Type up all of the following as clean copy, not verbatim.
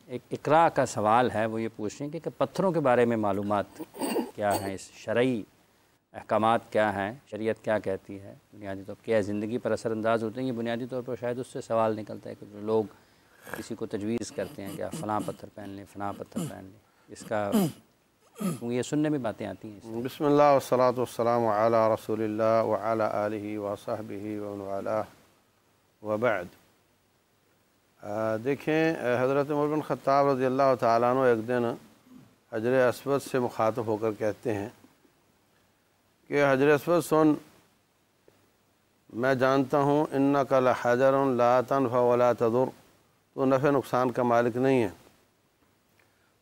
ایک اقرا کا سوال ہے، وہ یہ پوچھ رہے ہیں کہ پتھروں کے بارے میں معلومات کیا ہیں، اس شرعی احکامات کیا ہیں، شریعت کیا کہتی ہے، بنیادی طور پر کیا زندگی پر اثر انداز ہوتے ہیں؟ یہ بنیادی طور پر شاید اس سے سوال نکلتا ہے کہ لوگ کسی کو تجویز کرتے ہیں کہ فلاں پتھر پہن لیں، فلاں پتھر پہن لیں، اس کا یہ سننے میں باتیں آتی ہیں۔ بسم اللہ والصلاة والسلام علی رسول اللہ وعلی آلہ وصحبہ ومن والاه وبعد۔ دیکھیں، حضرت عمر بن خطاب رضی اللہ تعالیٰ عنہ ایک دن حجر اسود سے مخاطب ہو کر کہتے ہیں کہ حجر اسود سن، میں جانتا ہوں انک لحجر لا تنفع ولا تضر، تو نفع نقصان کا مالک نہیں ہے،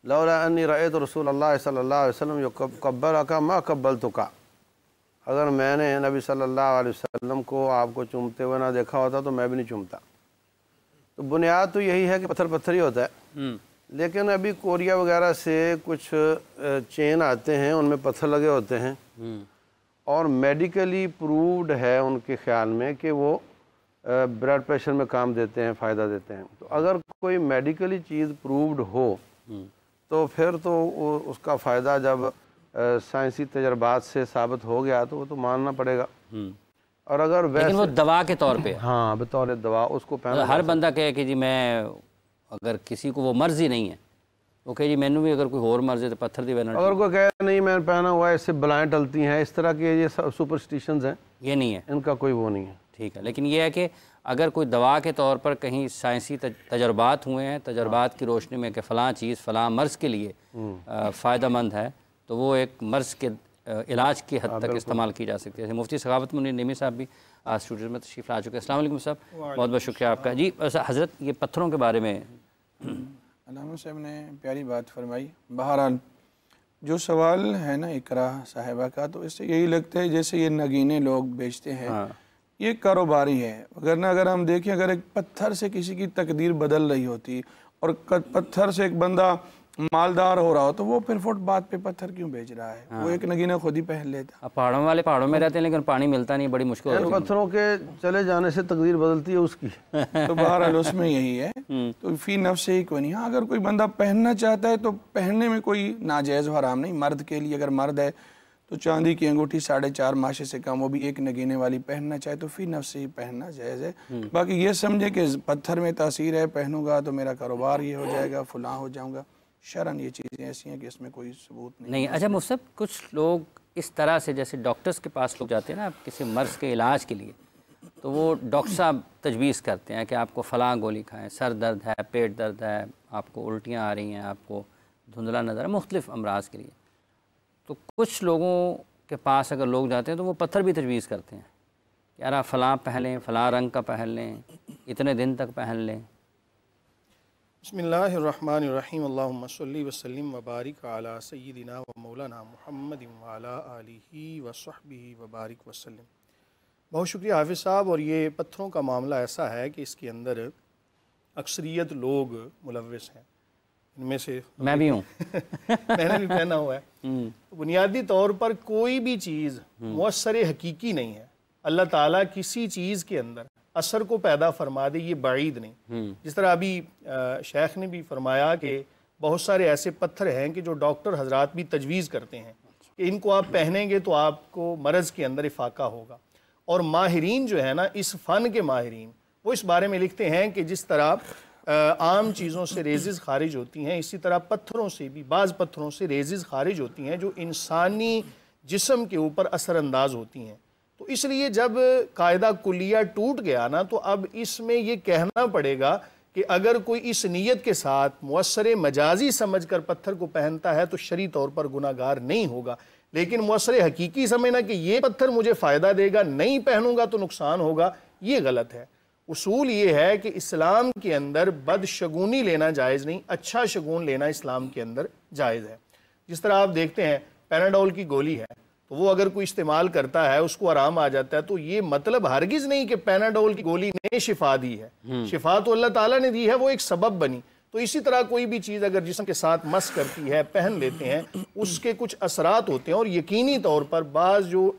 لولا انی رأیت رسول اللہ صلی اللہ علیہ وسلم یقبلک ما قبلتک، اگر میں نے نبی صلی اللہ علیہ وسلم کو آپ کو چومتے ہوئے نہ دیکھا ہوتا تو میں بھی نہیں چومتا۔ تو بنیاد تو یہی ہے کہ پتھر پتھر ہی ہوتا ہے، لیکن ابھی کوریا وغیرہ سے کچھ چین آتے ہیں، ان میں پتھر لگے ہوتے ہیں، اور میڈیکلی پرووڈ ہے ان کے خیال میں کہ وہ بلڈ پریشر میں کام دیتے ہیں، فائدہ دیتے ہیں۔ تو اگر کوئی میڈیکلی چیز پرووڈ ہو تو پھر تو اس کا فائدہ جب سائنسی تجربات سے ثابت ہو گیا تو وہ تو ماننا پڑے گا۔ اور اگر لیکن وہ دوا کے طور پہ، ہاں بطور دوا اس کو پہنا، ہر بندہ کہے کہ جی میں، اگر کسی کو وہ مرض ہی نہیں ہے وہ کہے جی مینوں بھی اگر کوئی اور مرض ہے تو پتھر دی وینا، اگر کوئی کہے نہیں میں پہنا ہوا ہے اس سے بلائیں ٹلتی ہیں، اس طرح کے یہ سپرسٹیشنز ہیں، یہ نہیں ہے، ان کا کوئی وہ نہیں ہے۔ ٹھیک ہے، لیکن یہ ہے کہ اگر کوئی دوا کے طور پر کہیں سائنسی تجربات ہوئے ہیں، تجربات کی روشنی میں کہ فلاں چیز فلاں مرض کے لیے فائدہ مند ہے، تو وہ ایک مرض کے علاج کی حد تک استعمال کی جا سکتی ہے۔ مفتی سخاوت منیر نیمی صاحب بھی اسٹوڈیو میں تشریف لا چکے ہیں۔ السلام علیکم صاحب، بہت بہت شکریہ آپ کا۔ جی حضرت، یہ پتھروں کے بارے میں علامہ صاحب نے پیاری بات فرمائی۔ بہرحال جو سوال ہے نا اقرا صاحبہ کا، تو اس سے یہی لگتا ہے جیسے یہ نگینے لوگ بیچتے ہیں، یہ کاروباری ہے، ورنہ اگر ہم دیکھیں اگر ایک پتھر سے کسی کی تقدیر بدل رہی ہوتی اور پتھر سے ایک بندہ مالدار ہو رہا ہو تو وہ پھر فٹ بات پہ پتھر کیوں بیچ رہا ہے؟ وہ ایک نگینہ خود ہی پہن لیتا۔ پہاڑوں والے پہاڑوں میں رہتے ہیں لیکن پانی ملتا نہیں، بڑی مشکل ہوتی ہے۔ پتھروں کے چلے جانے سے تقدیر بدلتی ہے اس کی، تو بہرحال اس میں یہی ہے، تو فی نفس ہی کوئی نہیں۔ ہاں اگر کوئی بندہ پہننا چاہتا ہے تو پہننے میں کوئی ناجائز و حرام نہیں۔ مرد کے لیے اگر مرد ہے تو چاندی کی انگوٹھی 4.5 ماشے سے کم، وہ بھی ایک نگینے والی پہننا چاہے تو فی نفس ہی پہننا جائز ہے۔ باقی یہ سمجھے کہ پتھر میں تاثیر ہے، پہنوں گا تو میرا کاروبار یہ ہو جائے گا، فلاں ہو جاؤں گا، شرعاً یہ چیزیں ایسی ہیں کہ اس میں کوئی ثبوت نہیں۔ اچھا مفتی صاحب، کچھ لوگ اس طرح سے جیسے ڈاکٹرز کے پاس لوگ جاتے ہیں نا کسی مرض کے علاج کے لیے، تو وہ ڈاکٹر صاحب تجویز کرتے ہیں کہ آپ کو فلاں گولی کھائیں، سر درد ہے، پیٹ درد ہے، آپ کو الٹیاں آ رہی ہیں، آپ کو دھندلا نظر ہے، مختلف امراض کے لیے۔ تو کچھ لوگوں کے پاس اگر لوگ جاتے ہیں تو وہ پتھر بھی تجویز کرتے ہیں، یار آپ فلاں پہن لیں، فلاں رنگ کا پہن لیں، اتنے دن تک پہن لیں۔ بسم اللہ الرحمن الرحیم، اللہم صلی وسلم وبارک علی سیدنا و مولانا محمد وعلی آلہ وصحبہ وبارک وسلم۔ بہت شکریہ حافظ صاحب۔ اور یہ پتھروں کا معاملہ ایسا ہے کہ اس کے اندر اکثریت لوگ ملوث ہیں، ان میں سے میں بھی ہوں، میں نے بھی پہنا ہوا ہے۔ بنیادی طور پر کوئی بھی چیز مؤثر حقیقی نہیں ہے۔ اللہ تعالیٰ کسی چیز کے اندر اثر کو پیدا فرما دے، یہ بعید نہیں۔ جس طرح ابھی شیخ نے بھی فرمایا کہ بہت سارے ایسے پتھر ہیں کہ جو ڈاکٹر حضرات بھی تجویز کرتے ہیں کہ ان کو آپ پہنیں گے تو آپ کو مرض کے اندر افاقہ ہوگا۔ اور ماہرین جو ہے نا، اس فن کے ماہرین، وہ اس بارے میں لکھتے ہیں کہ جس طرح عام چیزوں سے ریزز خارج ہوتی ہیں، اسی طرح پتھروں سے بھی، بعض پتھروں سے ریزز خارج ہوتی ہیں جو انسانی جسم کے اوپر اثر انداز ہوتی ہیں۔ تو اس لیے جب قاعدہ کلیہ ٹوٹ گیا نا، تو اب اس میں یہ کہنا پڑے گا کہ اگر کوئی اس نیت کے ساتھ مؤثر مجازی سمجھ کر پتھر کو پہنتا ہے تو شرعی طور پر گناہ گار نہیں ہوگا، لیکن مؤثر حقیقی سمجھنا کہ یہ پتھر مجھے فائدہ دے گا، نہیں پہنوں گا تو نقصان ہوگا، یہ غلط ہے۔ اصول یہ ہے کہ اسلام کے اندر بد شگونی لینا جائز نہیں، اچھا شگون لینا اسلام کے اندر جائز ہے۔ جس طرح آپ دیکھتے ہیں پیناڈول کی گولی ہے، تو وہ اگر کوئی استعمال کرتا ہے اس کو آرام آ جاتا ہے، تو یہ مطلب ہرگز نہیں کہ پیناڈول کی گولی نے شفا دی ہے، شفا تو اللہ تعالیٰ نے دی ہے، وہ ایک سبب بنی۔ تو اسی طرح کوئی بھی چیز اگر جسم کے ساتھ مس کرتی ہے، پہن لیتے ہیں، اس کے کچھ اثرات ہوتے ہیں۔ اور یقینی طور پر بعض جو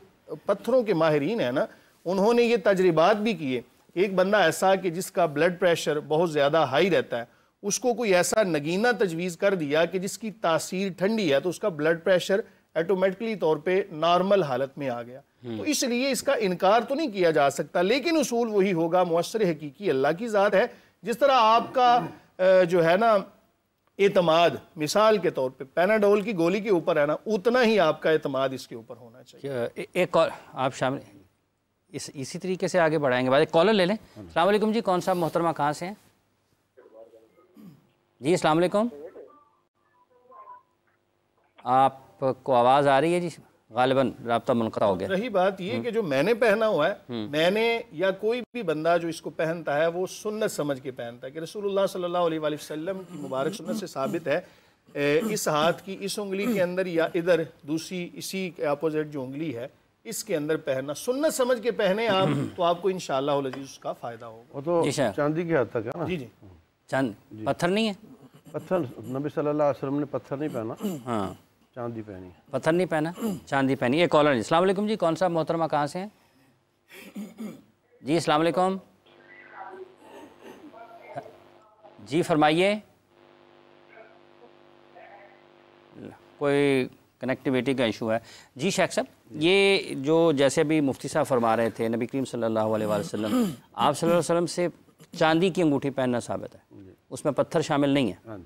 پتھروں کے ماہرین ہیں نا، انہوں نے یہ تجربات بھی کیے۔ ایک بندہ ایسا کہ جس کا بلڈ پریشر بہت زیادہ ہائی رہتا ہے، اس کو کوئی ایسا نگینہ تجویز کر دیا کہ جس کی تاثیر ٹھنڈی ہے تو اس کا بلڈ پریشر ایٹومیٹکلی طور پہ نارمل حالت میں آ گیا. تو اس لیے اس کا انکار تو نہیں کیا جا سکتا، لیکن اصول وہی ہوگا، مؤثر حقیقی اللہ کی ذات ہے. جس طرح آپ کا جو ہے نا اعتماد مثال کے طور پہ پیناڈول کی گولی کے اوپر ہے نا، اتنا ہی آپ کا اعتماد اس کے اوپر ہونا چاہیے. ایک اور آپ شامل اسی طریقے سے آگے بڑھائیں گے. بعد ایک کالر لے لیں. السلام علیکم جی، کون صاحب محترمہ کہاں سے ہیں؟ جی السلام علیکم. آپ کو آواز آ رہی ہے جی؟ غالباً رابطہ منقطع ہو گیا. رہی بات یہ کہ جو میں نے پہنا ہوا ہے، میں نے یا کوئی بھی بندہ جو اس کو پہنتا ہے وہ سنت سمجھ کے پہنتا ہے کہ رسول اللہ صلی اللہ علیہ وآلہ وسلم کی مبارک سنت سے ثابت ہے اس ہاتھ کی اس انگلی کے اندر یا ادھر دوسری اسی کے اپوزٹ جو انگلی ہے اس کے اندر پہننا، سنت سمجھ کے پہنے آپ تو آپ کو انشاءاللہ العزیز اس کا فائدہ ہوگا. وہ تو چاندی کی حد تک ہے نا. جی جی چاند پتھر نہیں ہے؟ پتھر نبی صلی اللہ علیہ وسلم نے پتھر نہیں پہنا، ہاں چاندی پہنی. پتھر نہیں پہنا، چاندی پہنی. ایک کالر. السلام علیکم جی، کون صاحب محترمہ کہاں سے ہیں؟ جی السلام علیکم. جی فرمائیے. کوئی کنیکٹیویٹی کا ایشو ہے. جی شیخ صاحب، یہ جو جیسے بھی مفتی صاحب فرما رہے تھے، نبی کریم صلی اللہ علیہ وآلہ وسلم آپ صلی اللہ علیہ وسلم سے چاندی کی انگوٹھی پہننا ثابت ہے، اس میں پتھر شامل نہیں ہے.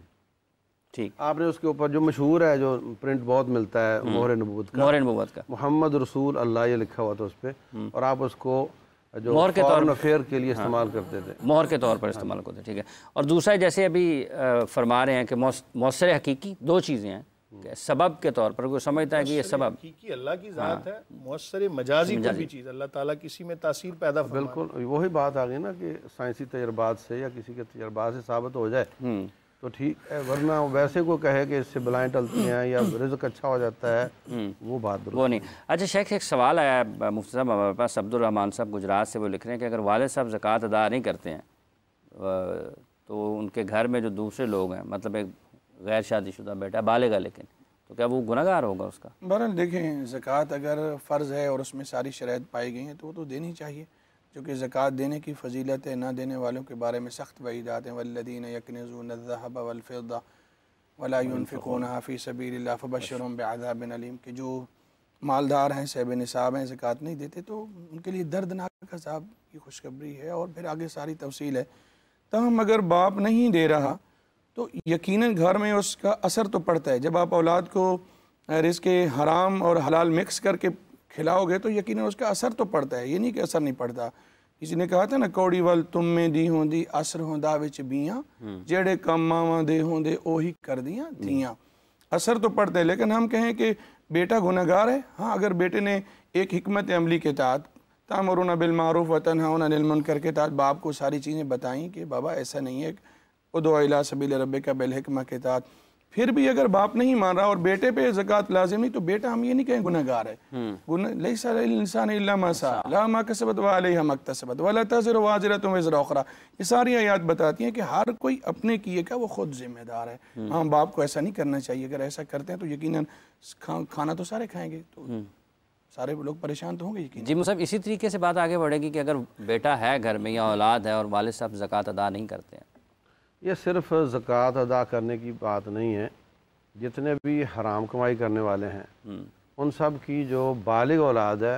ٹھیک. آپ نے اس کے اوپر جو مشہور ہے، جو پرنٹ بہت ملتا ہے مہر نبوت کا، مہر نبوت کا محمد رسول اللہ یہ لکھا ہوا تھا اس پہ، اور آپ اس کو جو مہر کے طور فارن افیئر کے لیے استعمال کرتے تھے، مہر کے طور پر استعمال کرتے. ٹھیک ہے. اور دوسرا جیسے ابھی فرما رہے ہیں کہ مؤثر حقیقی دو چیزیں ہیں کہ سبب کے طور پر کوئی سمجھتا ہے کہ یہ سبب حقیقی اللہ کی ذات ہے، مؤثر مجازی کوئی بھی چیز اللہ تعالیٰ کسی میں تاثیر پیدا فرمائے. بالکل وہی بات آ گئی نا کہ سائنسی تجربات سے یا کسی کے تجربات سے ثابت ہو جائے تو ٹھیک ہے، ورنہ ویسے کوئی کہے کہ اس سے بلائیں ٹلتی ہیں یا رزق اچھا ہو جاتا ہے، وہ بات درست وہ نہیں. اچھا شیخ، ایک سوال آیا ہے مفتی صاحب ہمارے پاس، عبد الرحمان صاحب گجرات سے. وہ لکھ رہے ہیں کہ اگر والد صاحب زکوٰۃ ادا نہیں کرتے ہیں تو ان کے گھر میں جو دوسرے لوگ ہیں، مطلب ایک غیر شادی شدہ بیٹا بالغ ہے لیکن، تو کیا وہ گناہ گار ہوگا اس کا؟ بہرحال دیکھیں، زکوٰۃ اگر فرض ہے اور اس میں ساری شرائط پائی گئی ہیں تو وہ تو دینی چاہیے، چونکہ زکوٰۃ دینے کی فضیلت ہے. نہ دینے والوں کے بارے میں سخت وعیدات ہیں. والذین یکنزون الذھب والفضہ ولا ينفقونها فی سبیل اللہ فبشرھم بعذاب علیم، کہ جو مالدار ہیں، صاحب نصاب ہیں، زکوٰۃ نہیں دیتے تو ان کے لیے دردناک عذاب کی خوشخبری ہے. اور پھر آگے ساری تفصیل ہے. تاہم اگر باپ نہیں دے رہا تو یقیناً گھر میں اس کا اثر تو پڑتا ہے. جب آپ اولاد کو رزق حرام اور حلال مکس کر کے کھلاؤ گے تو یقیناً اس کا اثر تو پڑتا ہے. یہ نہیں کہ اثر نہیں پڑتا. کسی نے کہا تھا نا، کوڑی ول تم میں دی ہوں دی اثر ہوں دا وچ بیاں، جڑے کم ماواں دے ہوں دے اوہی کر دیاں دھیاں. اثر تو پڑتا ہے. لیکن ہم کہیں کہ بیٹا گنہگار ہے، ہاں اگر بیٹے نے ایک حکمت عملی کے تحت تأمرون بالمعروف وتنہون عن المنکر کے تحت باپ کو ساری چیزیں بتائیں کہ بابا ایسا نہیں ہے، ادعو الی سبیل ربک بالحکمہ کے تحت، پھر بھی اگر باپ نہیں مان رہا اور بیٹے پہ زکوٰۃ لازم نہیں، تو بیٹا ہم یہ نہیں کہیں گنہگار ہے. لیس علی الانسان الا ما سعی، لا ما کسبت وعلیہا ما اکتسبت ولا تزر وازرۃ وزر اخری. یہ ساری آیات بتاتی ہیں کہ ہر کوئی اپنے کیے کا وہ خود ذمہ دار ہے. ہاں باپ کو ایسا نہیں کرنا چاہیے. اگر ایسا کرتے ہیں تو یقیناً کھانا تو سارے کھائیں گے، تو سارے لوگ پریشان تو ہوں گے یقیناً. جی مصعب، اسی طریقے سے بات آگے بڑھے گی کہ اگر بیٹا ہے گھر میں یا اولاد ہے اور والد صاحب زکوٰۃ ادا نہیں کرتے ہیں. یہ صرف زکوٰۃ ادا کرنے کی بات نہیں ہے. جتنے بھی حرام کمائی کرنے والے ہیں ان سب کی جو بالغ اولاد ہے،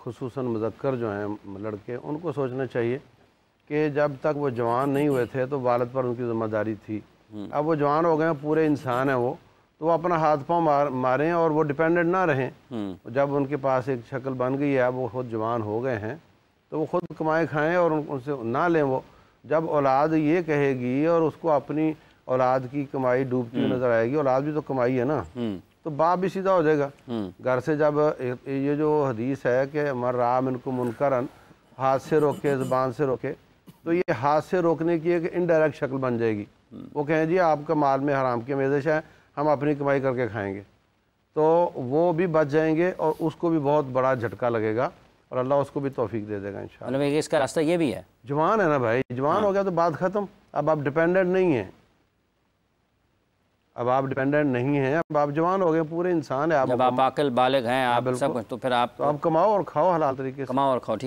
خصوصاً مذکر جو ہیں لڑکے، ان کو سوچنا چاہیے کہ جب تک وہ جوان نہیں ہوئے تھے تو والد پر ان کی ذمہ داری تھی. اب وہ جوان ہو گئے ہیں، پورے انسان ہیں وہ، تو وہ اپنا ہاتھ پاؤں ماریں اور وہ ڈیپینڈنٹ نہ رہیں. جب ان کے پاس ایک شکل بن گئی ہے، وہ خود جوان ہو گئے ہیں، تو وہ خود کمائے کھائیں اور ان سے نہ لیں. وہ جب اولاد یہ کہے گی اور اس کو اپنی اولاد کی کمائی ڈوبتی ہوئی نظر آئے گی، اولاد بھی تو کمائی ہے نا، تو باپ بھی سیدھا ہو جائے گا. گھر سے جب یہ جو حدیث ہے کہ من رأى منکم منکرا، ہاتھ سے روکے، زبان سے روکے، تو یہ ہاتھ سے روکنے کی ایک انڈائریکٹ شکل بن جائے گی. وہ کہیں جی آپ کا مال میں حرام کی آمیزش ہے، ہم اپنی کمائی کر کے کھائیں گے، تو وہ بھی بچ جائیں گے اور اس کو بھی بہت بڑا جھٹکا لگے گا اور اللہ اس کو بھی توفیق دے دے گا انشاءاللہ. مطلب اس کا راستہ یہ بھی ہے، جوان ہے نا بھائی، جوان ہو گیا تو بات ختم. اب آپ ڈیپینڈنٹ نہیں ہیں، اب آپ ڈیپینڈنٹ نہیں ہیں، اب آپ جوان ہو گئے، پورے انسان ہیں. جب آپ عاقل بالغ ہیں، آپ سب کچھ، تو پھر آپ کماؤ اور کھاؤ حلال طریقے سے. کماؤ اور کھاؤ. ٹھیک